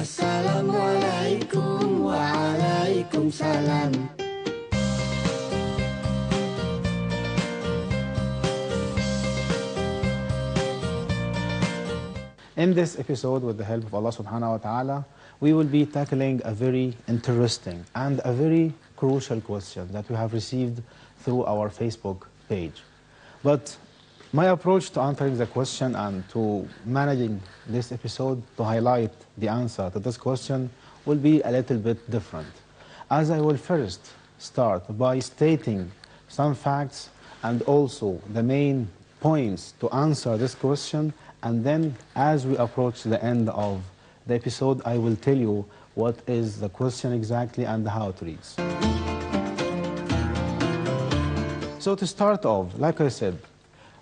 Assalamualaikum waalaikumsalam. In this episode, with the help of Allah subhanahu wa ta'ala, we will be tackling a very interesting and a very crucial question that we have received through our Facebook page. But my approach to answering the question and to managing this episode to highlight the answer to this question will be a little bit different, as I will first start by stating some facts and also the main points to answer this question, and then as we approach the end of the episode, I will tell you what is the question exactly and how it reads. So to start off, like I said,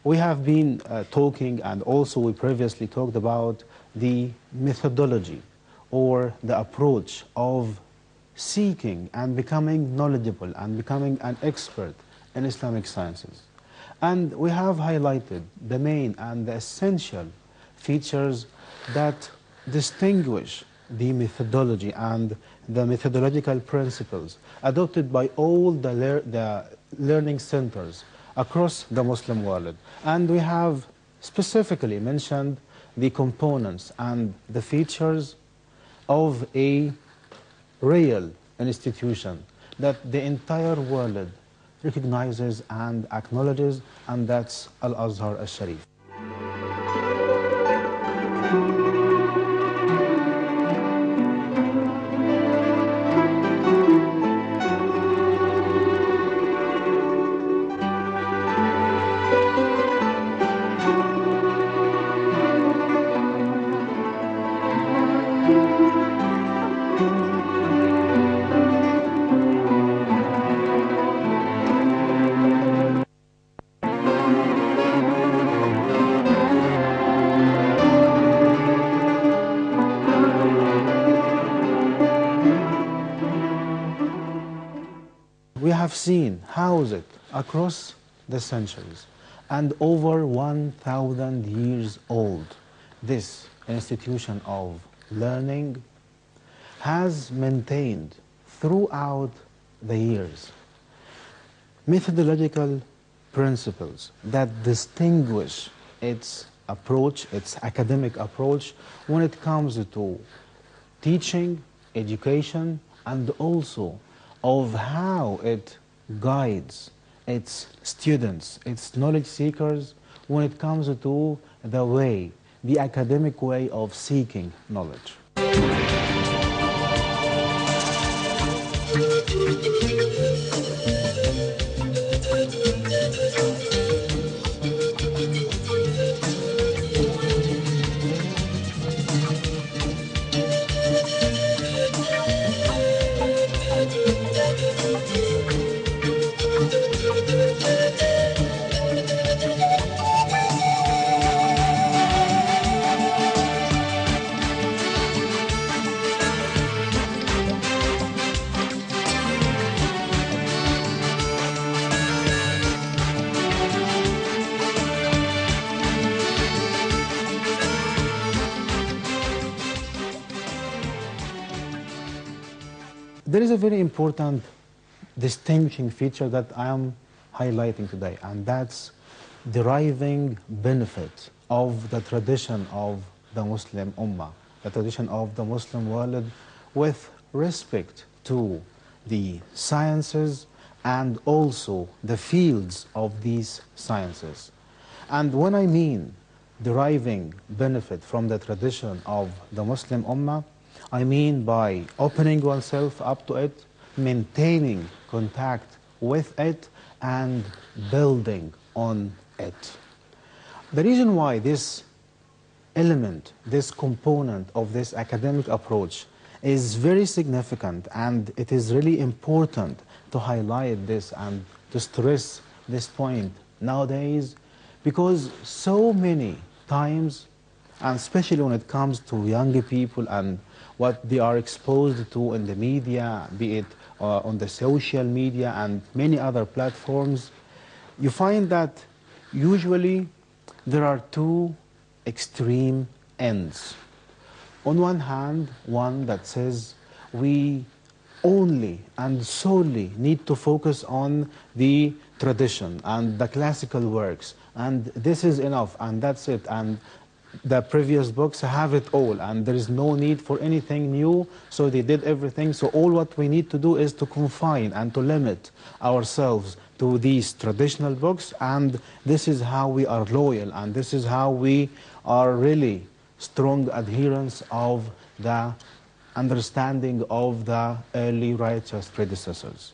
we have been talking, and also we previously talked about the methodology or the approach of seeking and becoming knowledgeable and becoming an expert in Islamic sciences. And we have highlighted the main and the essential features that distinguish the methodology and the methodological principles adopted by all the learning centers across the Muslim world. And we have specifically mentioned the components and the features of a real institution that the entire world recognizes and acknowledges, and that's Al-Azhar al-Sharif. We have seen housed across the centuries and over 1,000 years old. This institution of learning has maintained throughout the years methodological principles that distinguish its approach, its academic approach, when it comes to teaching, education, and also of how it guides its students, its knowledge seekers, when it comes to the way, the academic way of seeking knowledge. There is a very important distinguishing feature that I am highlighting today, and that's deriving benefit of the tradition of the Muslim Ummah, the tradition of the Muslim world, with respect to the sciences and also the fields of these sciences. And when I mean deriving benefit from the tradition of the Muslim Ummah, I mean by opening oneself up to it, maintaining contact with it, and building on it. The reason why this element, this component of this academic approach is very significant, and it is really important to highlight this and to stress this point nowadays, because so many times, and especially when it comes to young people and what they are exposed to in the media, be it on the social media and many other platforms, you find that usually there are two extreme ends. On one hand, one that says we only and solely need to focus on the tradition and the classical works, and this is enough, and that's it, and the previous books have it all, and there is no need for anything new, so they did everything. So all what we need to do is to confine and to limit ourselves to these traditional books, and this is how we are loyal, and this is how we are really strong adherents of the understanding of the early righteous predecessors.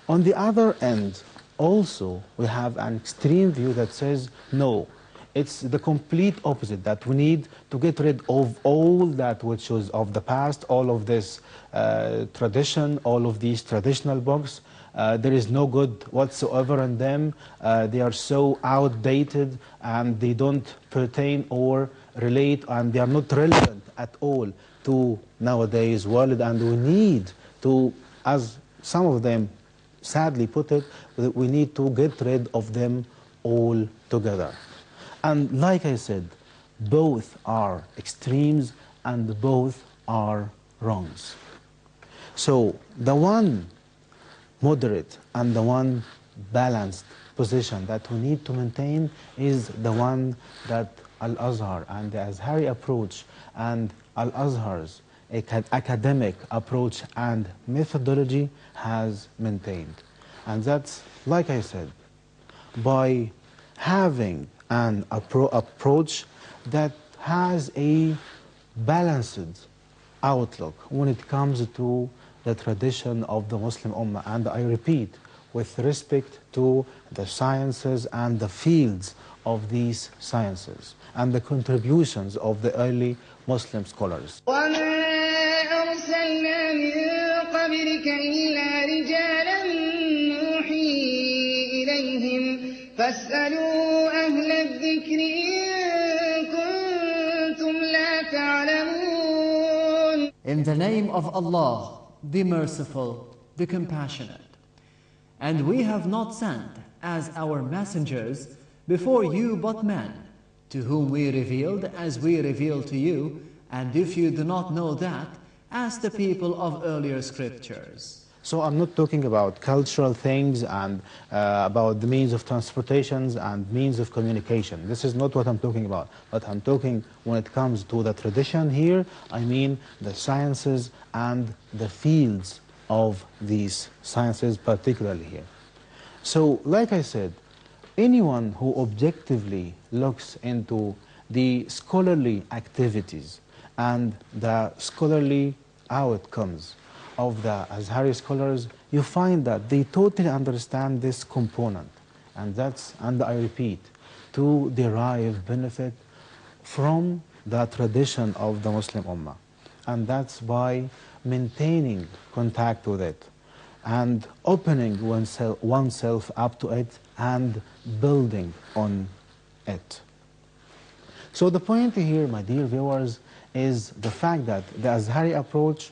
On the other end, also, we have an extreme view that says, no, it's the complete opposite, that we need to get rid of all that which was of the past, all of this tradition, all of these traditional books. There is no good whatsoever in them. They are so outdated, and they don't pertain or relate, and they are not relevant at all to nowadays world, and we need to, as some of them sadly put it, we need to get rid of them all together. And like I said, both are extremes and both are wrongs. So the one moderate and the one balanced position that we need to maintain is the one that Al-Azhar and the Azhari approach and Al-Azhar's academic approach and methodology has maintained. And that's, like I said, by having an approach that has a balanced outlook when it comes to the tradition of the Muslim Ummah. And I repeat, with respect to the sciences and the fields of these sciences and the contributions of the early Muslim scholars. أرسلنا من قبلك إلا رجالا نوحي إليهم فاسألوا أهل الذكر إن كنتم لا تعلمون. In the name of Allah, the Merciful, the Compassionate. And we have not sent as our messengers before you but men, to whom we revealed as we revealed to you, and if you do not know that, ask the people of earlier scriptures. So I'm not talking about cultural things and about the means of transportations and means of communication. This is not what I'm talking about. But I'm talking, when it comes to the tradition here, I mean the sciences and the fields of these sciences, particularly here. So, like I said, anyone who objectively looks into the scholarly activities and the scholarly outcomes of the Azhari scholars, you find that they totally understand this component. And that's, and I repeat, to derive benefit from the tradition of the Muslim Ummah. And that's by maintaining contact with it and opening oneself up to it and building on it. So the point here, my dear viewers, is the fact that the Azhari approach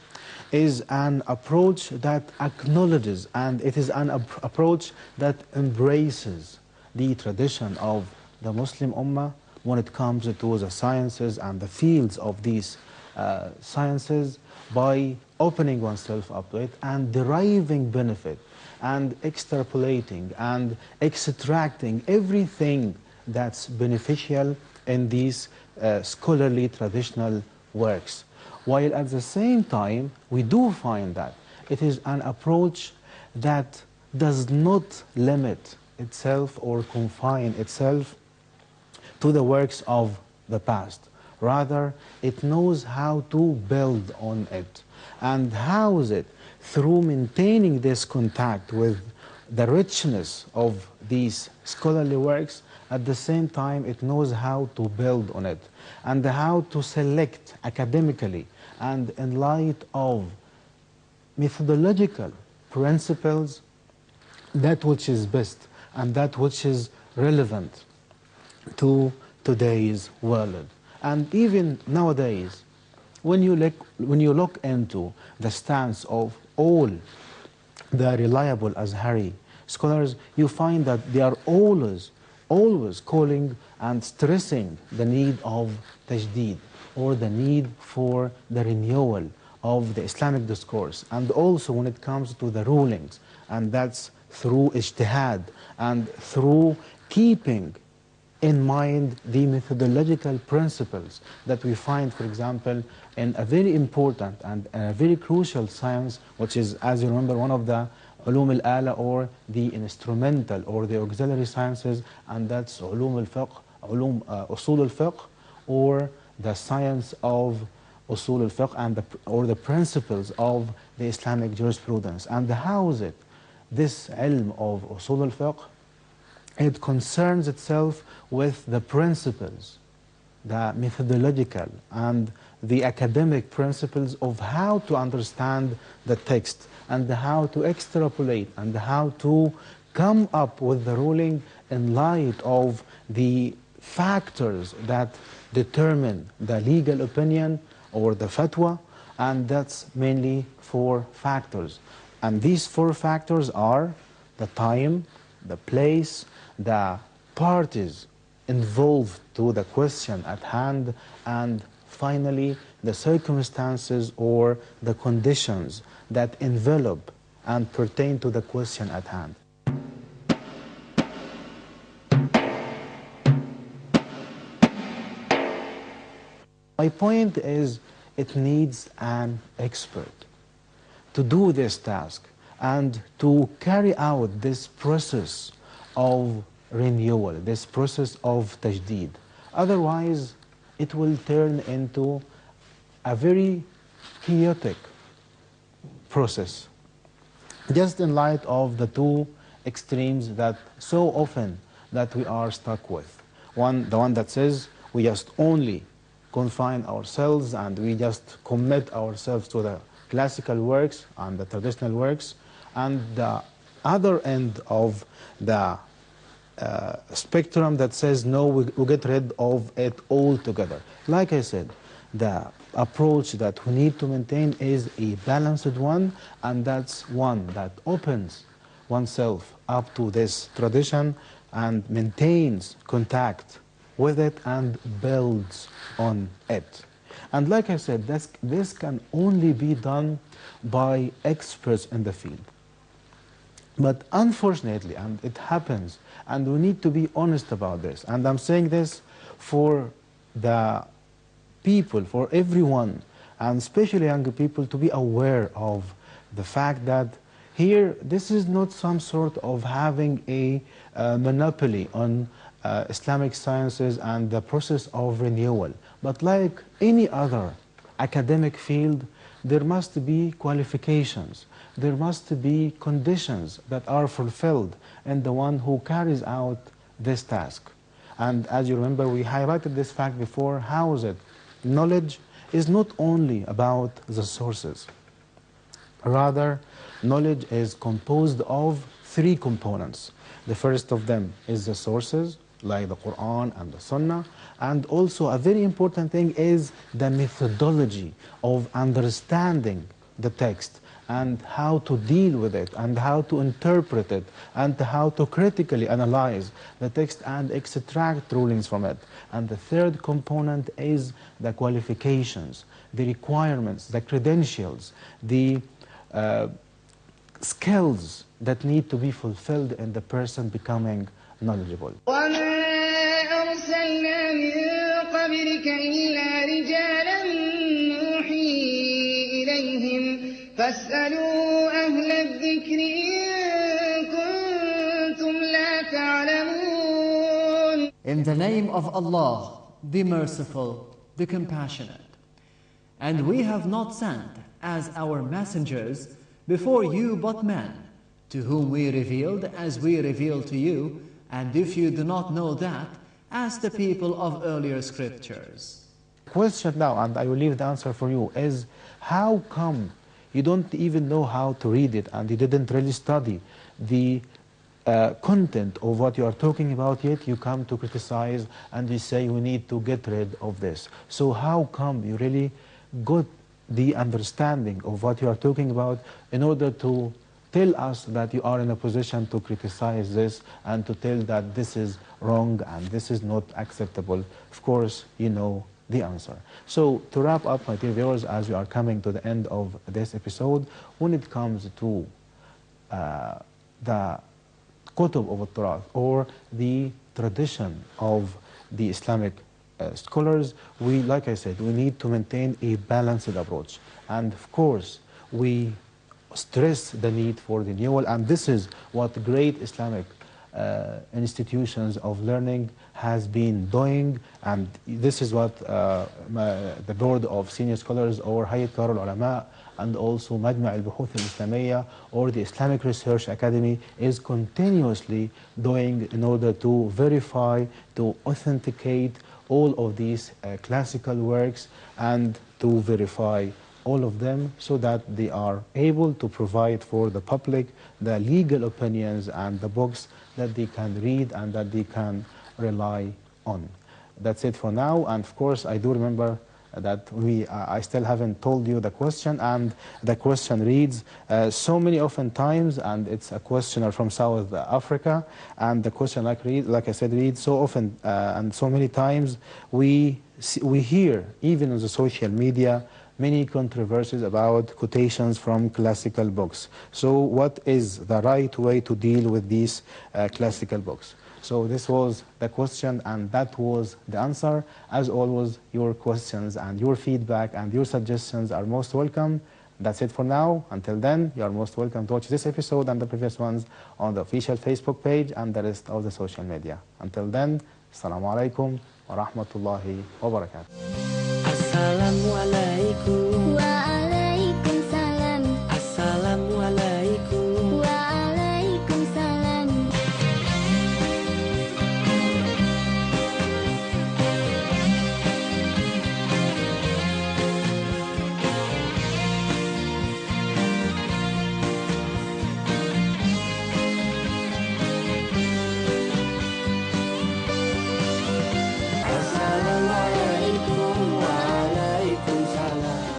is an approach that acknowledges, and it is an approach that embraces the tradition of the Muslim Ummah when it comes to the sciences and the fields of these sciences, by opening oneself up to it and deriving benefit and extrapolating and extracting everything that's beneficial in these scholarly traditional works. While at the same time, we do find that it is an approach that does not limit itself or confine itself to the works of the past. Rather, it knows how to build on it and house it through maintaining this contact with the richness of these scholarly works. At the same time, it knows how to build on it and how to select academically and in light of methodological principles that which is best and that which is relevant to today's world. And even nowadays, when you look into the stance of all the reliable Azhari scholars, you find that they are always calling and stressing the need of tajdeed, or the need for the renewal of the Islamic discourse, and also when it comes to the rulings, and that's through ijtihad and through keeping in mind the methodological principles that we find, for example, in a very important and a very crucial science, which is, as you remember, one of the ulum al-ala, or the instrumental or the auxiliary sciences, and that's ulum al-fiqh, usul al-fiqh, or the science of usul al-fiqh, and or the principles of the Islamic jurisprudence. And how is it? This ilm of usul al-fiqh, it concerns itself with the principles, the methodological and the academic principles of how to understand the text, and how to extrapolate, and how to come up with the ruling in light of the factors that determine the legal opinion or the fatwa, and that's mainly 4 factors. And these 4 factors are the time, the place, the parties involved to the question at hand, and finally the circumstances or the conditions that envelop and pertain to the question at hand. My point is, it needs an expert to do this task and to carry out this process of renewal, this process of tajdeed. Otherwise, it will turn into a very chaotic process, just in light of the 2 extremes that so often that we are stuck with. The one that says we just only confine ourselves and we just commit ourselves to the classical works and the traditional works, and the other end of the spectrum that says no, we get rid of it altogether. Like I said, the approach that we need to maintain is a balanced one, and that's one that opens oneself up to this tradition and maintains contact with it and builds on it. And like I said, this can only be done by experts in the field. But unfortunately, and it happens, and we need to be honest about this, and I'm saying this for the people, for everyone, and especially younger people, to be aware of the fact that here, this is not some sort of having a monopoly on Islamic sciences and the process of renewal. But like any other academic field, there must be qualifications, there must be conditions that are fulfilled in the one who carries out this task. And as you remember, we highlighted this fact before. How is it? Knowledge is not only about the sources. Rather, knowledge is composed of 3 components. The first of them is the sources, like the Quran and the Sunnah, and also a very important thing is the methodology of understanding the text and how to deal with it and how to interpret it and how to critically analyze the text and extract rulings from it. And the third component is the qualifications, the requirements, the credentials, the skills that need to be fulfilled in the person becoming knowledgeable. In the name of Allah, the Merciful, the Compassionate. And we have not sent as our messengers before you but men, to whom we revealed as we revealed to you, and if you do not know that, ask the people of earlier scriptures. Question now, and I will leave the answer for you, is how come you don't even know how to read it and you didn't really study the content of what you are talking about, yet you come to criticize and you say we need to get rid of this? So how come you really got the understanding of what you are talking about in order to tell us that you are in a position to criticize this and to tell that this is wrong and this is not acceptable. Of course, you know the answer. So to wrap up, my dear viewers, as we are coming to the end of this episode, when it comes to the Kutub of al-Turath, or the tradition of the Islamic scholars, we, like I said, we need to maintain a balanced approach. And of course, we stress the need for renewal, and this is what great Islamic institutions of learning has been doing, and this is what the board of senior scholars, or Hayat Kibar al-Ulama, and also Majma' al-Buhuth al-Islamiyya, or the Islamic Research Academy, is continuously doing in order to verify, to authenticate all of these classical works, and to verify all of them so that they are able to provide for the public the legal opinions and the books that they can read and that they can rely on. That's it for now, and of course I do remember that I still haven't told you the question, and the question reads, so many often times, and it's a questioner from South Africa, and the question like I said reads, so often and so many times we hear, even on the social media, many controversies about quotations from classical books. So what is the right way to deal with these classical books? So this was the question, and that was the answer. As always, your questions and your feedback and your suggestions are most welcome. That's it for now. Until then, you are most welcome to watch this episode and the previous ones on the official Facebook page and the rest of the social media. Until then, Assalamu alaikum wa rahmatullahi wa barakatuh. Assalamualaikum.